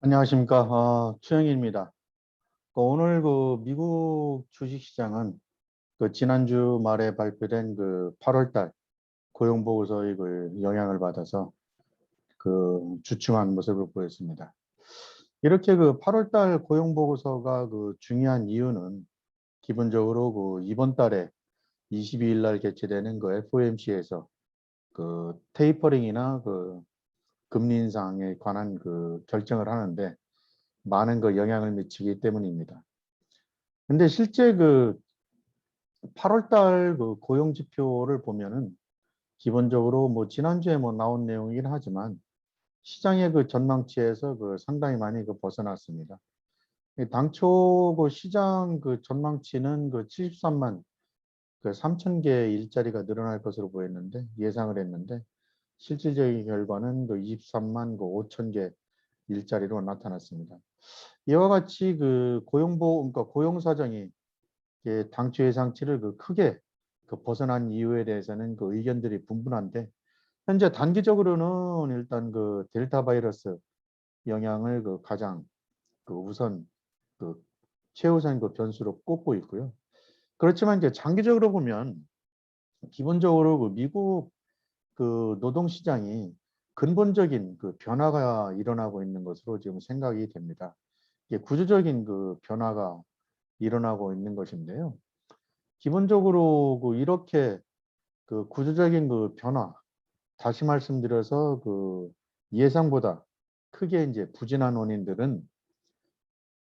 안녕하십니까. 최영일입니다. 오늘 미국 주식시장은 지난주 말에 발표된 8월달 고용보고서의 영향을 받아서 주춤한 모습을 보였습니다. 이렇게 8월달 고용보고서가 중요한 이유는 기본적으로 이번 달에 22일 날 개최되는 FOMC에서 테이퍼링이나 금리 인상에 관한 결정을 하는데 많은 영향을 미치기 때문입니다. 근데 실제 8월 달 고용 지표를 보면은 기본적으로 지난주에 나온 내용이긴 하지만 시장의 전망치에서 상당히 많이 벗어났습니다. 당초 시장 전망치는 73만 3천 개 일자리가 늘어날 것으로 보였는데 예상을 했는데 실질적인 결과는 23만 5천 개 일자리로 나타났습니다. 이와 같이 그러니까 고용 사정이 당초 예상치를 크게 벗어난 이유에 대해서는 의견들이 분분한데 현재 단기적으로는 일단 델타 바이러스 영향을 가장 우선 그 최우선 변수로 꼽고 있고요. 그렇지만 이제 장기적으로 보면 기본적으로 미국 노동 시장이 근본적인 변화가 일어나고 있는 것으로 지금 생각이 됩니다. 이게 구조적인 변화가 일어나고 있는 것인데요. 기본적으로 이렇게 구조적인 변화, 다시 말씀드려서 예상보다 크게 이제 부진한 원인들은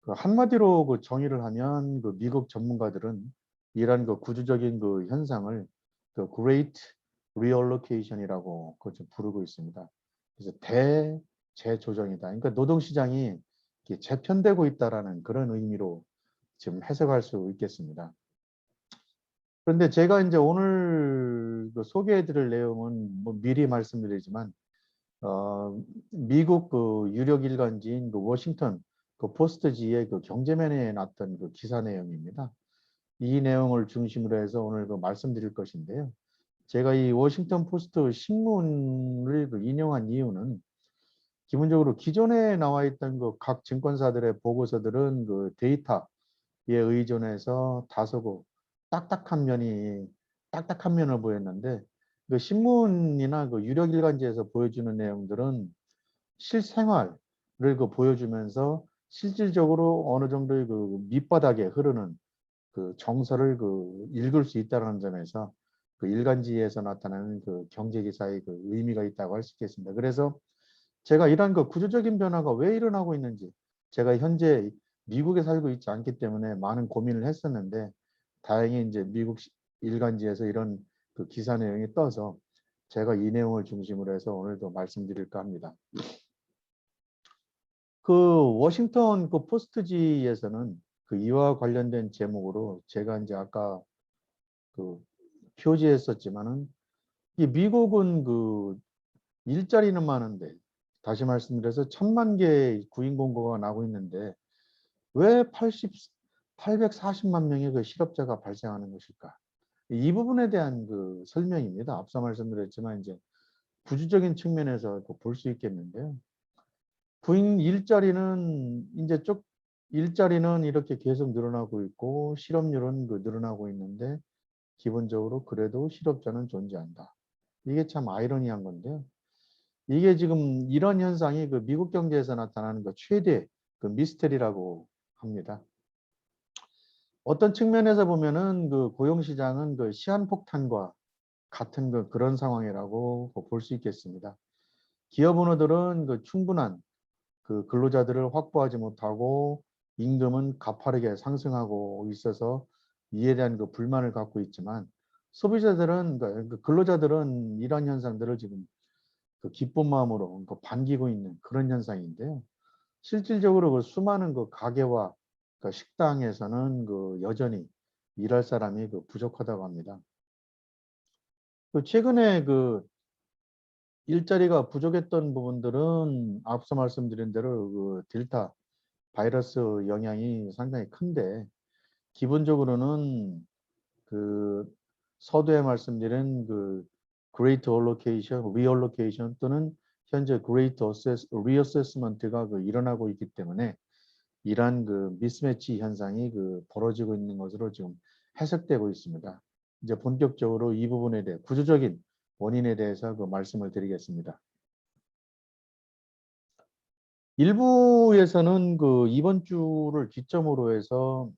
한마디로 정의를 하면 미국 전문가들은 이러한 구조적인 현상을 Great Reallocation이라고 부르고 있습니다. 그래서 대재조정이다. 그러니까 노동시장이 재편되고 있다라는 그런 의미로 지금 해석할 수 있겠습니다. 그런데 제가 이제 오늘 소개해 드릴 내용은 미리 말씀드리지만 미국 유력 일간지인 워싱턴 포스트지의 경제면에 났던 기사 내용입니다. 이 내용을 중심으로 해서 오늘 말씀드릴 것인데요. 제가 이 워싱턴 포스트 신문을 인용한 이유는 기본적으로 기존에 나와 있던 각 증권사들의 보고서들은 데이터에 의존해서 다소 딱딱한 면을 보였는데 신문이나 유력 일간지에서 보여주는 내용들은 실생활을 보여주면서 실질적으로 어느 정도의 밑바닥에 흐르는 정서를 읽을 수 있다는 점에서 일간지에서 나타나는 경제 기사의 의미가 있다고 할 수 있겠습니다. 그래서 제가 이러한 구조적인 변화가 왜 일어나고 있는지 제가 현재 미국에 살고 있지 않기 때문에 많은 고민을 했었는데 다행히 이제 미국 일간지에서 이런 기사 내용이 떠서 제가 이 내용을 중심으로 해서 오늘도 말씀드릴까 합니다. 워싱턴 포스트지에서는 이와 관련된 제목으로 제가 이제 아까 표지했었지만은 이 미국은 일자리는 많은데 다시 말씀드려서 1,000만 개의 구인 공고가 나고 있는데 왜 840만 명의 실업자가 발생하는 것일까? 이 부분에 대한 설명입니다. 앞서 말씀드렸지만 이제 구조적인 측면에서 볼 수 있겠는데요. 구인 일자리는 이제 일자리는 이렇게 계속 늘어나고 있고 실업률은 늘어나고 있는데 기본적으로 그래도 실업자는 존재한다. 이게 참 아이러니한 건데요. 이게 지금 이런 현상이 미국 경제에서 나타나는 최대 미스터리라고 합니다. 어떤 측면에서 보면은 고용시장은 시한폭탄과 같은 그런 상황이라고 볼 수 있겠습니다. 기업 오너들은 충분한 근로자들을 확보하지 못하고 임금은 가파르게 상승하고 있어서 이에 대한 불만을 갖고 있지만 소비자들은 근로자들은 이런 현상들을 지금 기쁜 마음으로 반기고 있는 그런 현상인데요. 실질적으로 수많은 가게와 식당에서는 여전히 일할 사람이 부족하다고 합니다. 최근에 일자리가 부족했던 부분들은 앞서 말씀드린 대로 델타 바이러스 영향이 상당히 큰데 기본적으로는 서두에 말씀드린 Great Allocation, Reallocation 또는 현재 Great Reassessment가 일어나고 있기 때문에 이러한 미스매치 현상이 벌어지고 있는 것으로 지금 해석되고 있습니다. 이제 본격적으로 이 부분에 대해 구조적인 원인에 대해서 말씀을 드리겠습니다. 일부에서는 이번 주를 기점으로 해서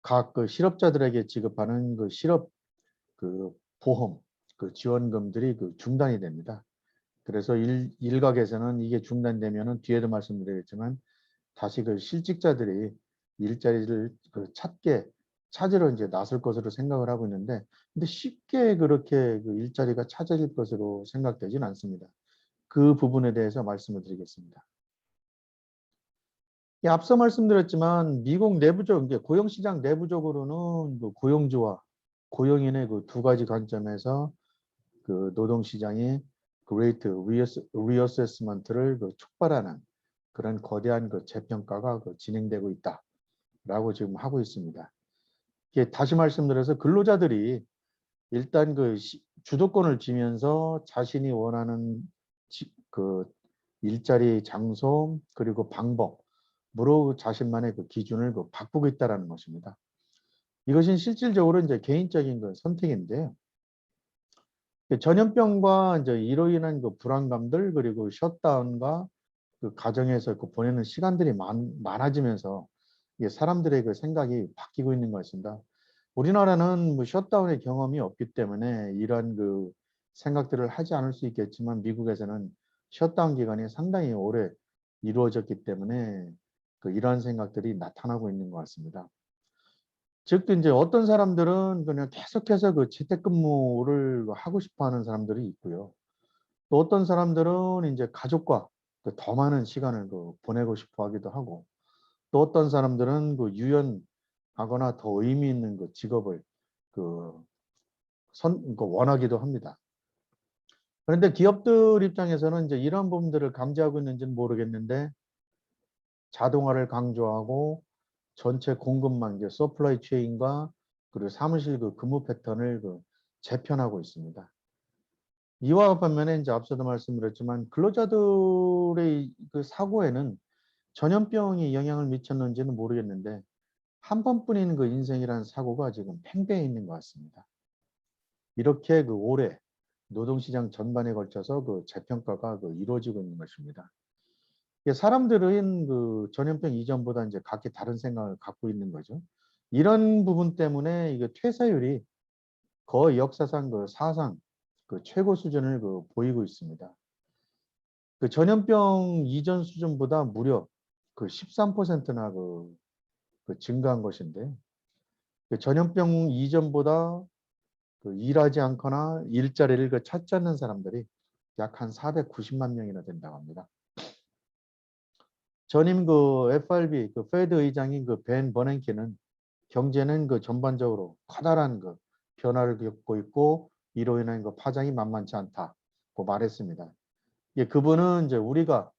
각 실업자들에게 지급하는 실업 보험 지원금들이 중단이 됩니다. 그래서 일각에서는 이게 중단되면은 뒤에도 말씀드리겠지만 다시 실직자들이 일자리를 찾으러 이제 나설 것으로 생각을 하고 있는데, 근데 쉽게 그렇게 일자리가 찾아질 것으로 생각되진 않습니다. 그 부분에 대해서 말씀을 드리겠습니다. 앞서 말씀드렸지만 미국 내부적 고용시장 내부적으로는 고용주와 고용인의 두 가지 관점에서 노동시장이 Great Reassessment를 촉발하는 그런 거대한 재평가가 진행되고 있다라고 지금 하고 있습니다. 다시 말씀드려서 근로자들이 일단 주도권을 쥐면서 자신이 원하는 일자리 장소 그리고 방법으로 자신만의 기준을 바꾸고 있다는 것입니다. 이것은 실질적으로 이제 개인적인 선택인데요. 전염병과 이제 이로 인한 불안감들 그리고 셧다운과 가정에서 보내는 시간들이 많아지면서 사람들의 생각이 바뀌고 있는 것입니다. 우리나라는 셧다운의 경험이 없기 때문에 이런 생각들을 하지 않을 수 있겠지만 미국에서는 셧다운 기간이 상당히 오래 이루어졌기 때문에 이러한 생각들이 나타나고 있는 것 같습니다. 즉 이제 어떤 사람들은 그냥 계속해서 재택근무를 하고 싶어 하는 사람들이 있고요. 또 어떤 사람들은 이제 가족과 더 많은 시간을 보내고 싶어 하기도 하고, 또 어떤 사람들은 유연하거나 더 의미 있는 직업을 원하기도 합니다. 그런데 기업들 입장에서는 이제 이런 부분들을 감지하고 있는지는 모르겠는데 자동화를 강조하고 전체 공급망, 이제 서플라이 체인과 그리고 사무실 근무 패턴을 재편하고 있습니다. 이와 반면에 이제 앞서도 말씀드렸지만 근로자들의 사고에는 전염병이 영향을 미쳤는지는 모르겠는데 한 번뿐인 인생이라는 사고가 지금 팽배해 있는 것 같습니다. 이렇게 올해 노동시장 전반에 걸쳐서 재평가가 이루어지고 있는 것입니다. 사람들은 전염병 이전보다 이제 각기 다른 생각을 갖고 있는 거죠. 이런 부분 때문에 이게 퇴사율이 거의 역사상 사상 최고 수준을 보이고 있습니다. 전염병 이전 수준보다 무려 13%나 증가한 것인데, 전염병 이전보다 일하지 않거나 일자리를 찾지 않는 사람들이 약 한 490만 명이나 된다고 합니다. 전임 FRB 페드 의장인 벤 버냉키는 경제는 전반적으로 커다란 변화를 겪고 있고 이로 인한 파장이 만만치 않다고 말했습니다. 그분은 이제 우리가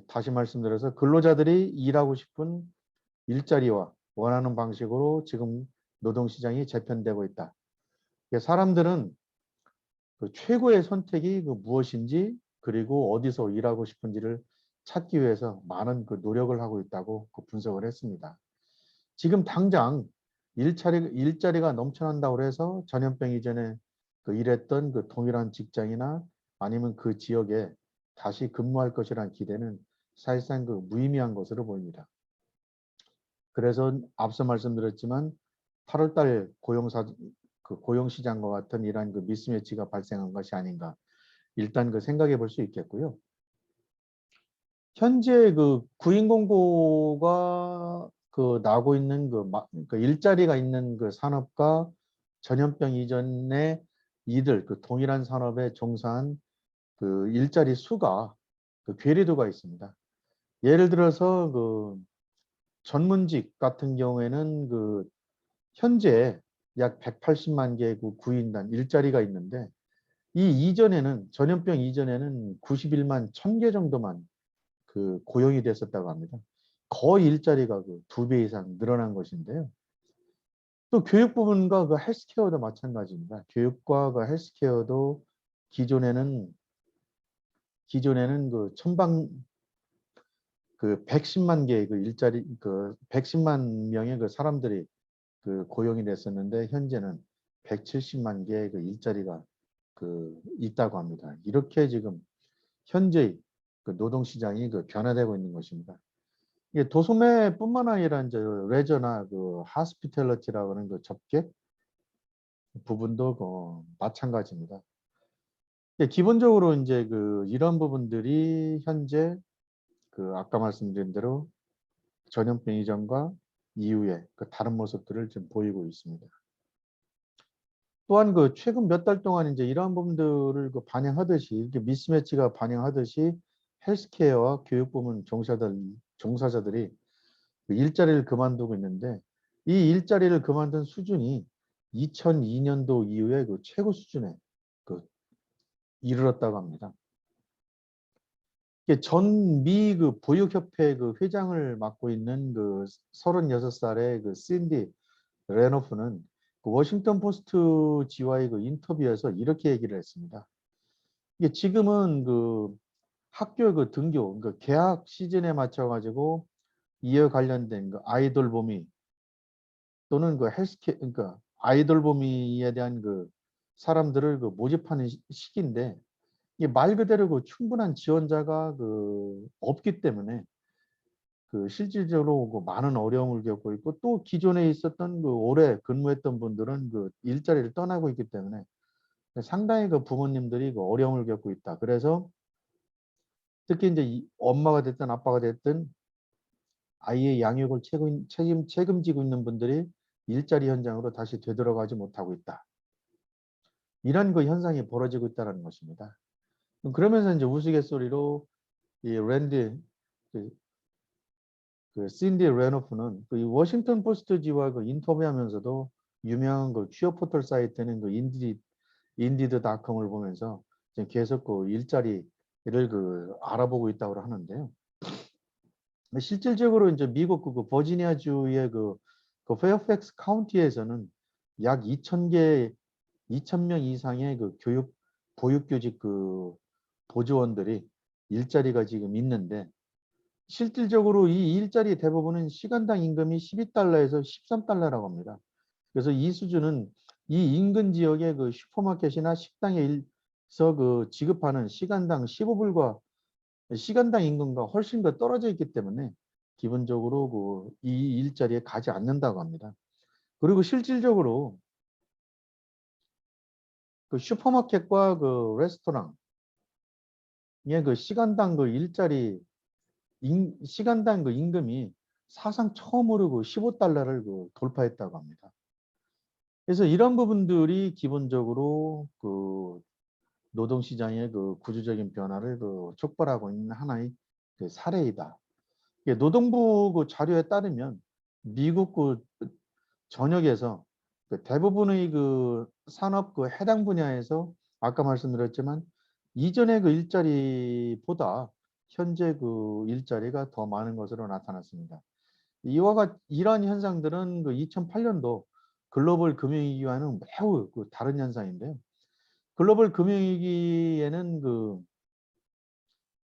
다시 말씀드려서 근로자들이 일하고 싶은 일자리와 원하는 방식으로 지금 노동시장이 재편되고 있다. 사람들은 최고의 선택이 무엇인지 그리고 어디서 일하고 싶은지를 찾기 위해서 많은 노력을 하고 있다고 분석을 했습니다. 지금 당장 일자리가 넘쳐난다고 해서 전염병 이전에 일했던 동일한 직장이나 아니면 그 지역에 다시 근무할 것이라는 기대는 사실상 무의미한 것으로 보입니다. 그래서 앞서 말씀드렸지만 8월달 고용시장과 같은 이러한 미스매치가 발생한 것이 아닌가 일단 생각해 볼 수 있겠고요. 현재 구인 공고가 나고 있는 일자리가 있는 산업과 전염병 이전에 이들 동일한 산업에 종사한 일자리 수가 괴리도가 있습니다. 예를 들어서 전문직 같은 경우에는 현재 약 180만 개의 구인단 일자리가 있는데 전염병 이전에는 91만 1000개 정도만 고용이 됐었다고 합니다. 거의 일자리가 2배 이상 늘어난 것인데요. 또 교육 부분과 헬스케어도 마찬가지입니다. 교육과 헬스케어도 기존에는 그 천방 그 110만 개의 그 일자리 그 110만 명의 그 사람들이 그 고용이 됐었는데 현재는 170만 개의 그 일자리가 그 있다고 합니다. 이렇게 지금 현재 그 노동시장이 그 변화되고 있는 것입니다. 이게 도소매뿐만 아니라 이제 레저나 그 하스피텔리티라고 하는 그 접객 부분도 마찬가지입니다. 기본적으로 이제 그 이런 부분들이 현재 그 아까 말씀드린 대로 전염병 이전과 이후에 그 다른 모습들을 좀 보이고 있습니다. 또한 그 최근 몇 달 동안 이제 이러한 부분들을 그 반영하듯이 이렇게 미스매치가 반영하듯이 헬스케어와 교육 부문 종사자들이 그 일자리를 그만두고 있는데 이 일자리를 그만둔 수준이 2002년도 이후에 그 최고 수준에 그 이르렀다고 합니다. 전미 그 보육협회 그 회장을 맡고 있는 그 36살의 그 신디 레노프는 그 워싱턴 포스트 지와의 그 인터뷰에서 이렇게 얘기를 했습니다. 이게 지금은 그 학교 그 등교, 그 개학 시즌에 맞춰 가지고 이에 관련된 그 아이돌 봄이 또는 그 헬스케 그러니까 아이돌 봄이에 대한 그 사람들을 그 모집하는 시기인데 이게 말 그대로 그 충분한 지원자가 그 없기 때문에 그 실질적으로 그 많은 어려움을 겪고 있고 또 기존에 있었던 그 오래 근무했던 분들은 그 일자리를 떠나고 있기 때문에 상당히 그 부모님들이 그 어려움을 겪고 있다. 그래서 특히 이제 엄마가 됐든 아빠가 됐든 아이의 양육을 책임지고 있는 분들이 일자리 현장으로 다시 되돌아가지 못하고 있다. 이런 그 현상이 벌어지고 있다는 것입니다. 그러면서 이제 우스갯소리로 이 랜디 그, 그 신디 레노프는 그 워싱턴 포스트지와 그 인터뷰하면서도 유명한 그 취업 포털 사이트는 그 인디드닷컴을 보면서 지금 계속 그 일자리를 그 알아보고 있다고 하는데요. 실질적으로 이제 미국 그 버지니아주의 그 페어팩스 카운티에서는 약 2,000명 이상의 그 보육교직 그 보조원들이 일자리가 지금 있는데 실질적으로 이 일자리 대부분은 시간당 임금이 12달러에서 13달러라고 합니다. 그래서 이 수준은 이 인근 지역의 그 슈퍼마켓이나 식당에서 그 지급하는 시간당 임금과 훨씬 더 떨어져 있기 때문에 기본적으로 그 이 일자리에 가지 않는다고 합니다. 그리고 실질적으로 그 슈퍼마켓과 그 레스토랑의 그 시간당 그 시간당 그 임금이 사상 처음으로 그 15달러를 그 돌파했다고 합니다. 그래서 이런 부분들이 기본적으로 그 노동시장의 그 구조적인 변화를 그 촉발하고 있는 하나의 그 사례이다. 노동부 그 자료에 따르면 미국 그 전역에서 그 대부분의 그 산업 그 해당 분야에서 아까 말씀드렸지만 이전의 그 일자리보다 현재 그 일자리가 더 많은 것으로 나타났습니다. 이러한 현상들은 그 2008년도 글로벌 금융위기와는 매우 그 다른 현상인데요. 글로벌 금융위기에는 그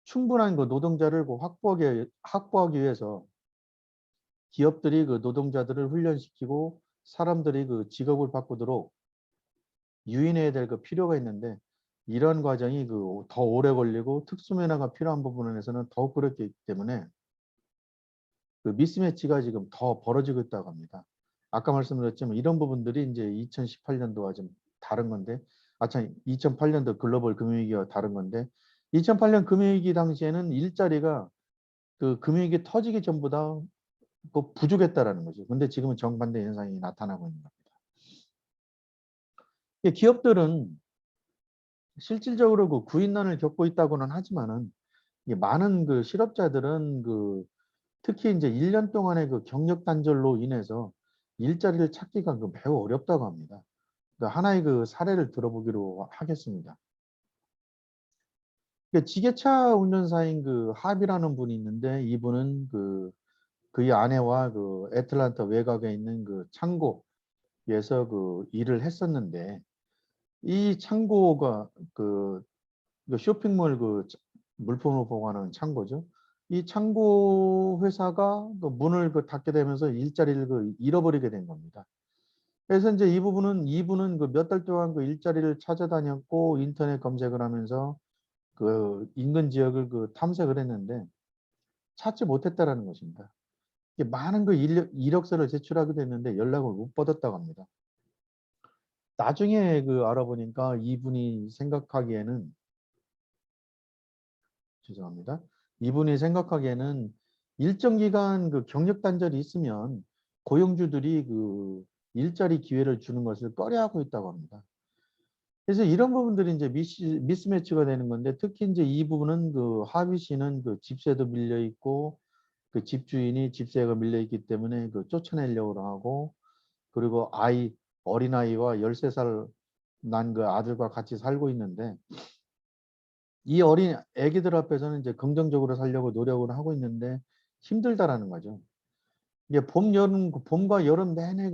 충분한 그 노동자를 그 확보하기 위해서 기업들이 그 노동자들을 훈련시키고 사람들이 그 직업을 바꾸도록 유인해야 될 그 필요가 있는데 이런 과정이 그 더 오래 걸리고 특수면허가 필요한 부분에서는 더욱 그렇기 때문에 그 미스매치가 지금 더 벌어지고 있다고 합니다. 아까 말씀드렸지만 이런 부분들이 이제 2018년도와 좀 다른 건데, 참 2008년도 글로벌 금융위기와 다른 건데, 2008년 금융위기 당시에는 일자리가 그 금융위기 터지기 전보다 그 부족했다라는 거죠. 근데 지금은 정반대 현상이 나타나고 있는 겁니다. 기업들은 실질적으로 그 구인난을 겪고 있다고는 하지만은 많은 그 실업자들은 그 특히 이제 1년 동안의 그 경력 단절로 인해서 일자리를 찾기가 그 매우 어렵다고 합니다. 그러니까 하나의 그 사례를 들어보기로 하겠습니다. 지게차 운전사인 그 합이라는 분이 있는데 이분은 그의 아내와 그 애틀란타 외곽에 있는 그 창고에서 그 일을 했었는데 이 창고가 이거 쇼핑몰 물품을 보관하는 창고죠. 이 창고 회사가 또 문을 닫게 되면서 일자리를 잃어버리게 된 겁니다. 그래서 이제 이분은 몇 달 동안 일자리를 찾아다녔고 인터넷 검색을 하면서 인근 지역을 탐색을 했는데 찾지 못했다라는 것입니다. 많은 이력서를 제출하게 됐는데 연락을 못 받았다고 합니다. 나중에 알아보니까 이분이 생각하기에는 죄송합니다. 이분이 생각하기에는 일정 기간 경력 단절이 있으면 고용주들이 일자리 기회를 주는 것을 꺼려하고 있다고 합니다. 그래서 이런 부분들이 이제 미스매치가 되는 건데 특히 이제 이 부분은 하위 씨는 집세도 밀려 있고 집주인이 집세가 밀려 있기 때문에 쫓아내려고 하고 그리고 어린아이와 13살 난 아들과 같이 살고 있는데 이 어린 애기들 앞에서는 이제 긍정적으로 살려고 노력을 하고 있는데 힘들다라는 거죠. 이게 봄과 여름 내내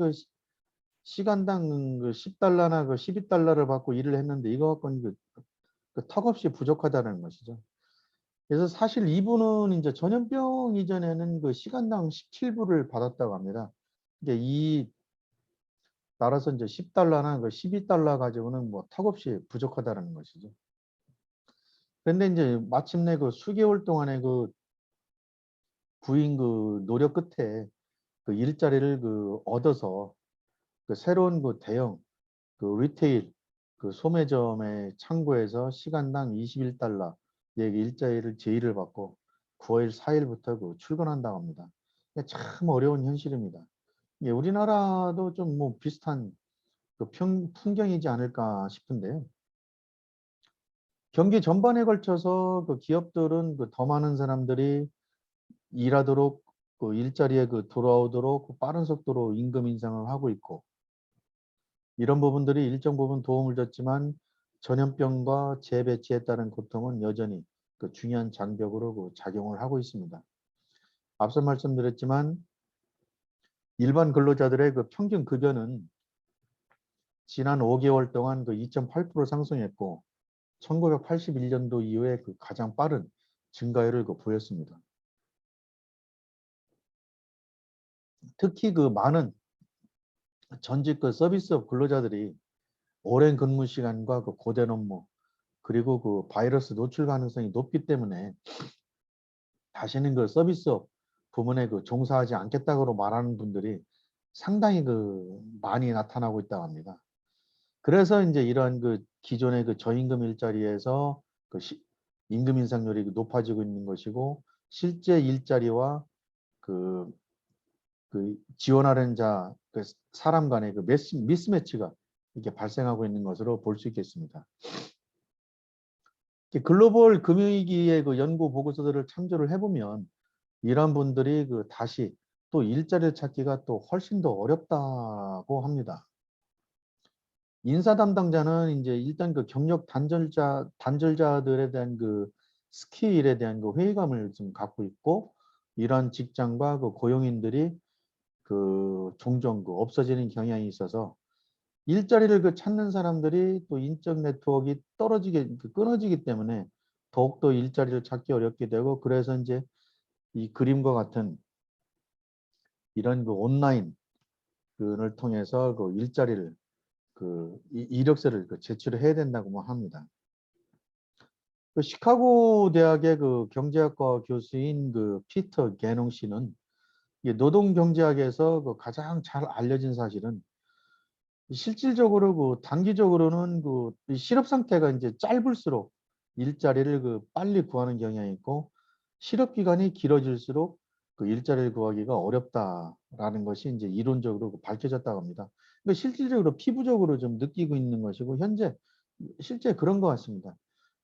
시간당 10달러나 12달러를 받고 일을 했는데 이거 갖고는 턱없이 부족하다는 것이죠. 그래서 사실 이분은 이제 전염병 이전에는 시간당 17불을 받았다고 합니다. 이제 따라서 이제 10달러나 12달러 가지고는 뭐 턱없이 부족하다는 것이죠. 그런데 이제 마침내 수개월 동안의 부인 노력 끝에 일자리를 얻어서 새로운 대형 리테일 소매점의 창고에서 시간당 21달러 일자리를 제의를 받고 9월 4일부터 출근한다고 합니다. 참 어려운 현실입니다. 우리나라도 좀 뭐 비슷한 풍경이지 않을까 싶은데요. 경기 전반에 걸쳐서 기업들은 더 많은 사람들이 일하도록 일자리에 돌아오도록 빠른 속도로 임금 인상을 하고 있고 이런 부분들이 일정 부분 도움을 줬지만 전염병과 재배치에 따른 고통은 여전히 중요한 장벽으로 작용을 하고 있습니다. 앞서 말씀드렸지만 일반 근로자들의 평균 급여는 지난 5개월 동안 2.8% 상승했고 1981년도 이후에 가장 빠른 증가율을 보였습니다. 특히 많은 전직 서비스업 근로자들이 오랜 근무 시간과 고된 업무 그리고 바이러스 노출 가능성이 높기 때문에 다시는 서비스업 부문에 종사하지 않겠다고 말하는 분들이 상당히 많이 나타나고 있다고 합니다. 그래서 이제 이런 기존의 저임금 일자리에서 임금 인상률이 높아지고 있는 것이고 실제 일자리와 지원하는 자 사람 간의 미스매치가 이렇게 발생하고 있는 것으로 볼 수 있겠습니다. 글로벌 금융위기의 연구 보고서들을 참조를 해보면 이런 분들이 다시 또 일자리를 찾기가 또 훨씬 더 어렵다고 합니다. 인사 담당자는 이제 일단 경력 단절자들에 대한 스킬에 대한 회의감을 좀 갖고 있고 이런 직장과 고용인들이 종종 없어지는 경향이 있어서 일자리를 찾는 사람들이 또 인적 네트워크가 끊어지기 때문에 더욱더 일자리를 찾기 어렵게 되고 그래서 이제 이 그림과 같은 이런 온라인을 통해서 일자리를 이력서를 제출을 해야 된다고 합니다. 시카고 대학의 경제학과 교수인 피터 게농 씨는 노동경제학에서 가장 잘 알려진 사실은 실질적으로 단기적으로는 실업 상태가 이제 짧을수록 일자리를 빨리 구하는 경향이 있고 실업 기간이 길어질수록 일자리를 구하기가 어렵다라는 것이 이제 이론적으로 밝혀졌다고 합니다. 그러니까 실질적으로 피부적으로 좀 느끼고 있는 것이고 현재 실제 그런 것 같습니다.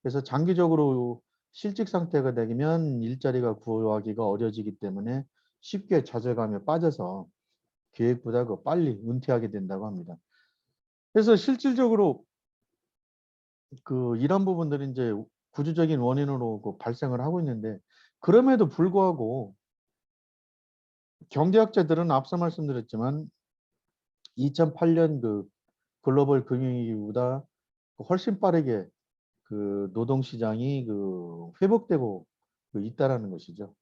그래서 장기적으로 실직 상태가 되면 일자리가 구하기가 어려지기 때문에 쉽게 좌절감에 빠져서 계획보다 빨리 은퇴하게 된다고 합니다. 그래서 실질적으로 이런 부분들이 이제 구조적인 원인으로 발생을 하고 있는데 그럼에도 불구하고 경제학자들은 앞서 말씀드렸지만 2008년 글로벌 금융위기보다 훨씬 빠르게 그 노동시장이 그 회복되고 있다라는 것이죠.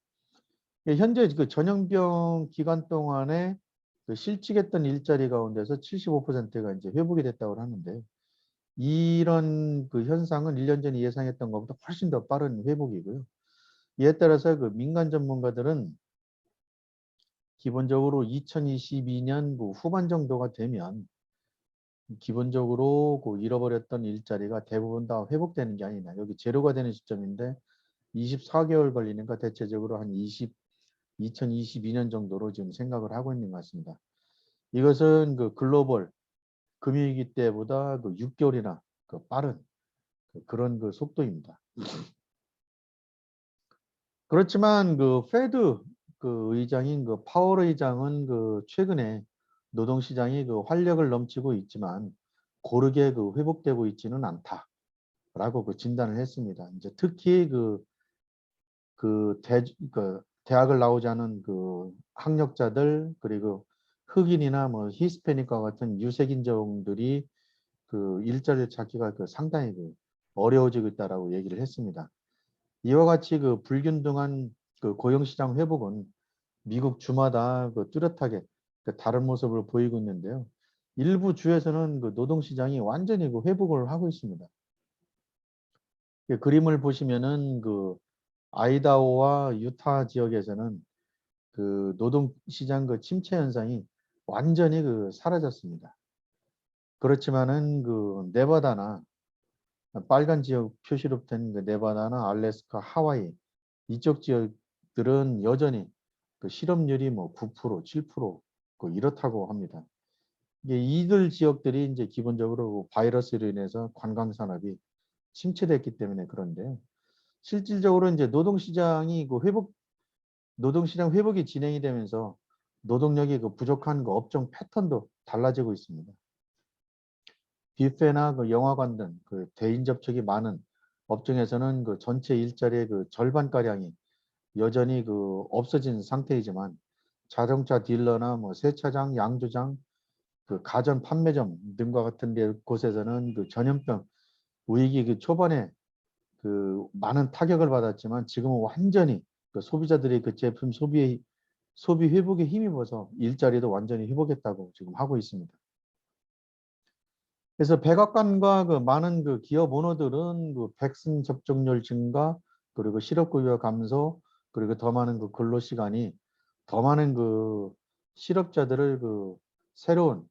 현재 그 전염병 기간 동안에 그 실직했던 일자리 가운데서 75%가 이제 회복이 됐다고 하는데 이런 그 현상은 1년 전에 예상했던 것보다 훨씬 더 빠른 회복이고요. 이에 따라서 그 민간 전문가들은 기본적으로 2022년 그 후반 정도가 되면 기본적으로 그 잃어버렸던 일자리가 대부분 다 회복되는 게 아니냐. 여기 제로가 되는 시점인데 24개월 걸리니까 대체적으로 한 2022년 정도로 지금 생각을 하고 있는 것 같습니다. 이것은 그 글로벌 금융위기 때보다 그 6개월이나 그 빠른 그런 그 속도입니다. 그렇지만 그 페드 그 의장인 그 파월 의장은 그 최근에 노동시장이 그 활력을 넘치고 있지만 고르게 그 회복되고 있지는 않다라고 그 진단을 했습니다. 이제 특히 그 대학을 나오지 않은 그 학력자들 그리고 흑인이나 뭐 히스패닉과 같은 유색인종들이 그 일자리를 찾기가 그 상당히 그 어려워지고 있다라고 얘기를 했습니다. 이와 같이 그 불균등한 그 고용시장 회복은 미국 주마다 그 뚜렷하게 그 다른 모습을 보이고 있는데요. 일부 주에서는 그 노동시장이 완전히 그 회복을 하고 있습니다. 그 그림을 보시면은 그 아이다호와 유타 지역에서는 그 노동시장 그 침체 현상이 완전히 그 사라졌습니다. 그렇지만은 그 네바다나 빨간 지역 표시로 된 그 네바다나 알래스카, 하와이 이쪽 지역들은 여전히 그 실업률이 뭐 9%, 7%그 이렇다고 합니다. 이게 이들 지역들이 이제 기본적으로 바이러스로 인해서 관광 산업이 침체됐기 때문에 그런데요. 실질적으로 이제 노동시장 회복이 진행이 되면서 노동력이 그 부족한 그 업종 패턴도 달라지고 있습니다. 뷔페나 그 영화관 등 그 대인 접촉이 많은 업종에서는 그 전체 일자리의 그 절반가량이 여전히 그 없어진 상태이지만 자동차 딜러나 뭐 세차장, 양조장, 그 가전 판매점 등과 같은 데 곳에서는 그 전염병 위기 그 초반에 그 많은 타격을 받았지만 지금은 완전히 그 소비자들이 그 제품 소비 회복에 힘입어서 일자리도 완전히 회복했다고 지금 하고 있습니다. 그래서 백악관과 그 많은 그 기업 오너들은 그 백신 접종률 증가 그리고 실업급여 감소 그리고 더 많은 그 근로 시간이 더 많은 그 실업자들을 그 새로운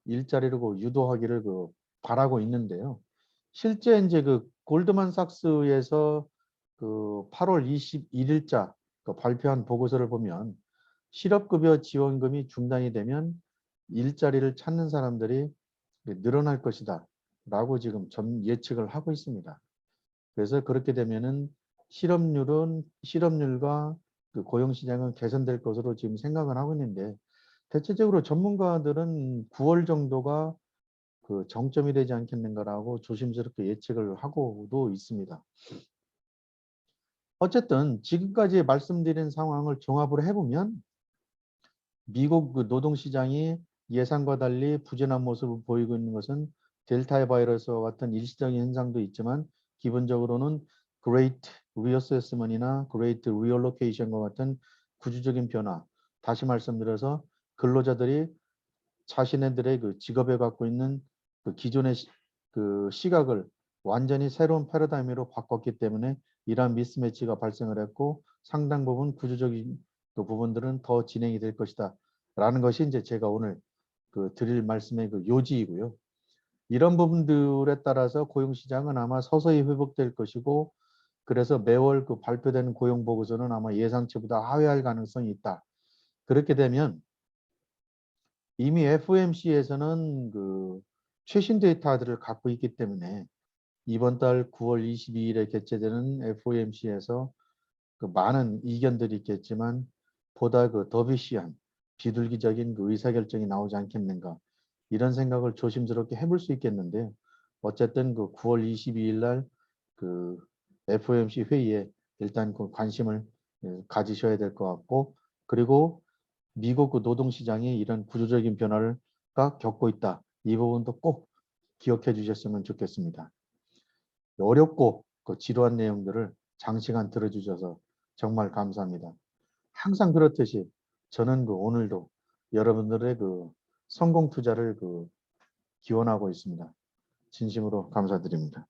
일자리로 유도하기를 그 바라고 있는데요. 실제 이제 그 골드만삭스에서 그 8월 21일자 그 발표한 보고서를 보면 실업급여 지원금이 중단이 되면 일자리를 찾는 사람들이 늘어날 것이다 라고 지금 전 예측을 하고 있습니다. 그래서 그렇게 되면은 실업률과 그 고용시장은 개선될 것으로 지금 생각을 하고 있는데 대체적으로 전문가들은 9월 정도가 그 정점이 되지 않겠는가라고 조심스럽게 예측을 하고도 있습니다. 어쨌든 지금까지 말씀드린 상황을 종합을 해보면 미국 그 노동시장이 예상과 달리 부진한 모습을 보이고 있는 것은 델타 바이러스와 같은 일시적인 현상도 있지만 기본적으로는 Great Reassessment이나 Great Reallocation과 같은 구조적인 변화, 다시 말씀드려서 근로자들이 자신들의 그 직업에 갖고 있는 그 기존의 그 시각을 완전히 새로운 패러다임으로 바꿨기 때문에 이러한 미스매치가 발생을 했고 상당 부분 구조적인 그 부분들은 더 진행이 될 것이다 라는 것이 이제 제가 오늘 그 드릴 말씀의 그 요지이고요. 이런 부분들에 따라서 고용시장은 아마 서서히 회복될 것이고 그래서 매월 그 발표되는 고용보고서는 아마 예상치보다 하회할 가능성이 있다. 그렇게 되면 이미 FOMC에서는 그 최신 데이터들을 갖고 있기 때문에 이번 달 9월 22일에 개최되는 FOMC에서 그 많은 이견들이 있겠지만 보다 그 더비시한 비둘기적인 그 의사결정이 나오지 않겠는가 이런 생각을 조심스럽게 해볼 수 있겠는데요. 어쨌든 그 9월 22일 날 그 FOMC 회의에 일단 그 관심을 가지셔야 될 것 같고 그리고 미국 그 노동시장이 이런 구조적인 변화를 겪고 있다. 이 부분도 꼭 기억해 주셨으면 좋겠습니다. 어렵고 그 지루한 내용들을 장시간 들어주셔서 정말 감사합니다. 항상 그렇듯이 저는 그 오늘도 여러분들의 그 성공 투자를 그 기원하고 있습니다. 진심으로 감사드립니다.